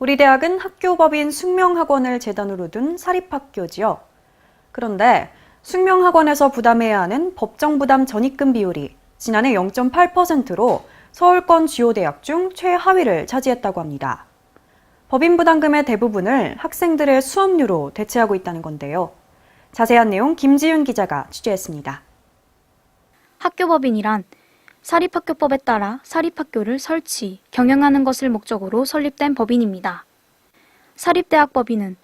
우리 대학은 학교법인 숙명학원을 재단으로 둔 사립학교지요. 그런데 숙명학원에서 부담해야 하는 법정 부담 전입금 비율이 지난해 0.8%로 서울권 주요 대학 중 최하위를 차지했다고 합니다. 법인 부담금의 대부분을 학생들의 수업료로 대체하고 있다는 건데요. 자세한 내용 김지윤 기자가 취재했습니다. 학교법인이란 사립학교법에 따라 사립학교를 설치, 경영하는 것을 목적으로 설립된 법인입니다. 사립대학법인은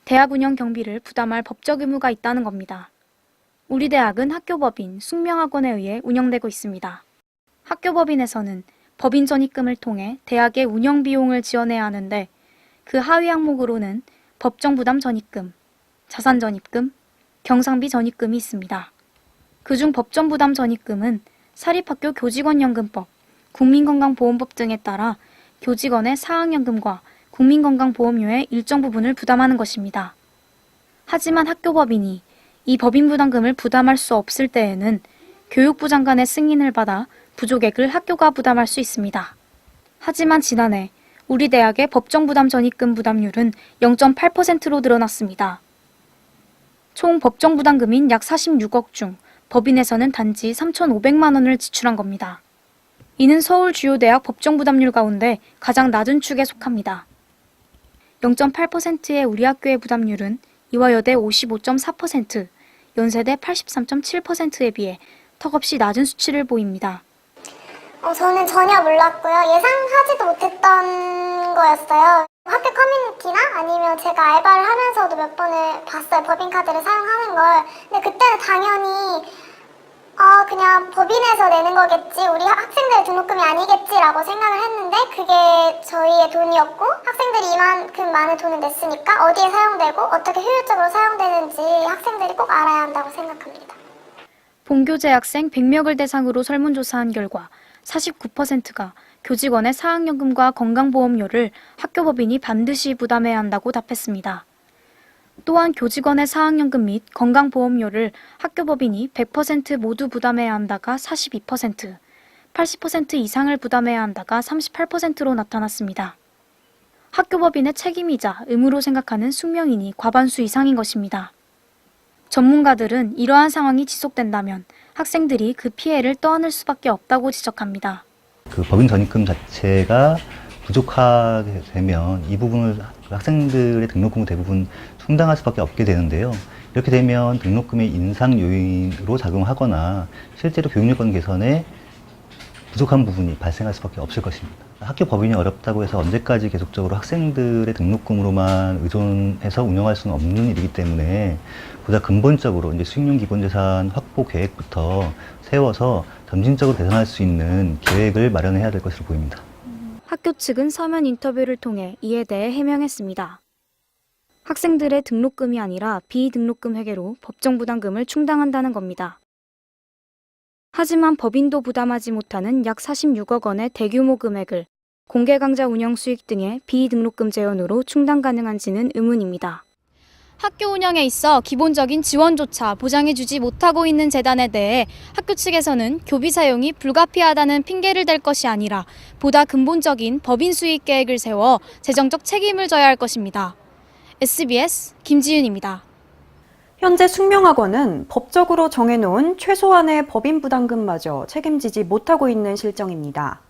대학 운영 경비를 부담할 법적 의무가 있다는 겁니다. 우리 대학은 학교법인 숙명학원에 의해 운영되고 있습니다. 학교법인에서는 법인 전입금을 통해 대학의 운영 비용을 지원해야 하는데 그 하위 항목으로는 법정 부담 전입금, 자산 전입금, 경상비 전입금이 있습니다. 그중 법정 부담 전입금은 사립학교 교직원연금법, 국민건강보험법 등에 따라 교직원의 사학연금과 국민건강보험료의 일정 부분을 부담하는 것입니다. 하지만 학교법인이 이 법인 부담금을 부담할 수 없을 때에는 교육부 장관의 승인을 받아 부족액을 학교가 부담할 수 있습니다. 하지만 지난해 우리 대학의 법정 부담 전입금 부담률은 0.8%로 늘어났습니다. 총 법정 부담금인 약 46억 중 법인에서는 단지 3,500만 원을 지출한 겁니다. 이는 서울 주요 대학 법정 부담률 가운데 가장 낮은 축에 속합니다. 0.8%의 우리 학교의 부담률은 이화여대 55.4%, 연세대 83.7%에 비해 턱없이 낮은 수치를 보입니다. 저는 전혀 몰랐고요. 예상하지도 못했던 거였어요. 학교 커뮤니티나 아니면 제가 알바를 하면서도 몇 번을 봤어요. 법인카드를 사용하는 걸. 근데 그때는 당연히 그냥 법인에서 내는 거겠지, 우리 학생들의 등록금이 아니겠지라고 생각을 했는데 그게 저희의 돈이었고 학생들이 이만큼 많은 돈을 냈으니까 어디에 사용되고 어떻게 효율적으로 사용되는지 학생들이 꼭 알아야 한다고 생각합니다. 본교재 학생 100명을 대상으로 설문조사한 결과 49%가 교직원의 사학연금과 건강보험료를 학교법인이 반드시 부담해야 한다고 답했습니다. 또한 교직원의 사학연금 및 건강보험료를 학교법인이 100% 모두 부담해야 한다가 42%, 80% 이상을 부담해야 한다가 38%로 나타났습니다. 학교법인의 책임이자 의무로 생각하는 숙명인이 과반수 이상인 것입니다. 전문가들은 이러한 상황이 지속된다면 학생들이 그 피해를 떠안을 수밖에 없다고 지적합니다. 그 법인 전입금 자체가 부족하게 되면 이 부분을 학생들의 등록금을 대부분 충당할 수밖에 없게 되는데요. 이렇게 되면 등록금의 인상 요인으로 작용하거나 실제로 교육여건 개선에 부족한 부분이 발생할 수밖에 없을 것입니다. 학교 법인이 어렵다고 해서 언제까지 계속적으로 학생들의 등록금으로만 의존해서 운영할 수는 없는 일이기 때문에 보다 근본적으로 이제 수익용 기본자산 확보 계획부터 세워서 점진적으로 개선할 수 있는 계획을 마련해야 될 것으로 보입니다. 학교 측은 서면 인터뷰를 통해 이에 대해 해명했습니다. 학생들의 등록금이 아니라 비등록금 회계로 법정 부담금을 충당한다는 겁니다. 하지만 법인도 부담하지 못하는 약 46억 원의 대규모 금액을 공개강좌 운영 수익 등의 비등록금 재원으로 충당 가능한지는 의문입니다. 학교 운영에 있어 기본적인 지원조차 보장해주지 못하고 있는 재단에 대해 학교 측에서는 교비 사용이 불가피하다는 핑계를 댈 것이 아니라 보다 근본적인 법인 수익 계획을 세워 재정적 책임을 져야 할 것입니다. SBS 김지윤입니다. 현재 숙명학원은 법적으로 정해놓은 최소한의 법인 부담금마저 책임지지 못하고 있는 실정입니다.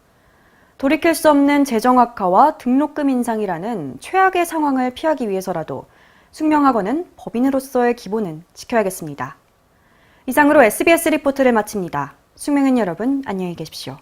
돌이킬 수 없는 재정 악화와 등록금 인상이라는 최악의 상황을 피하기 위해서라도 숙명학원은 법인으로서의 기본은 지켜야겠습니다. 이상으로 SBS 리포트를 마칩니다. 숙명인 여러분, 안녕히 계십시오.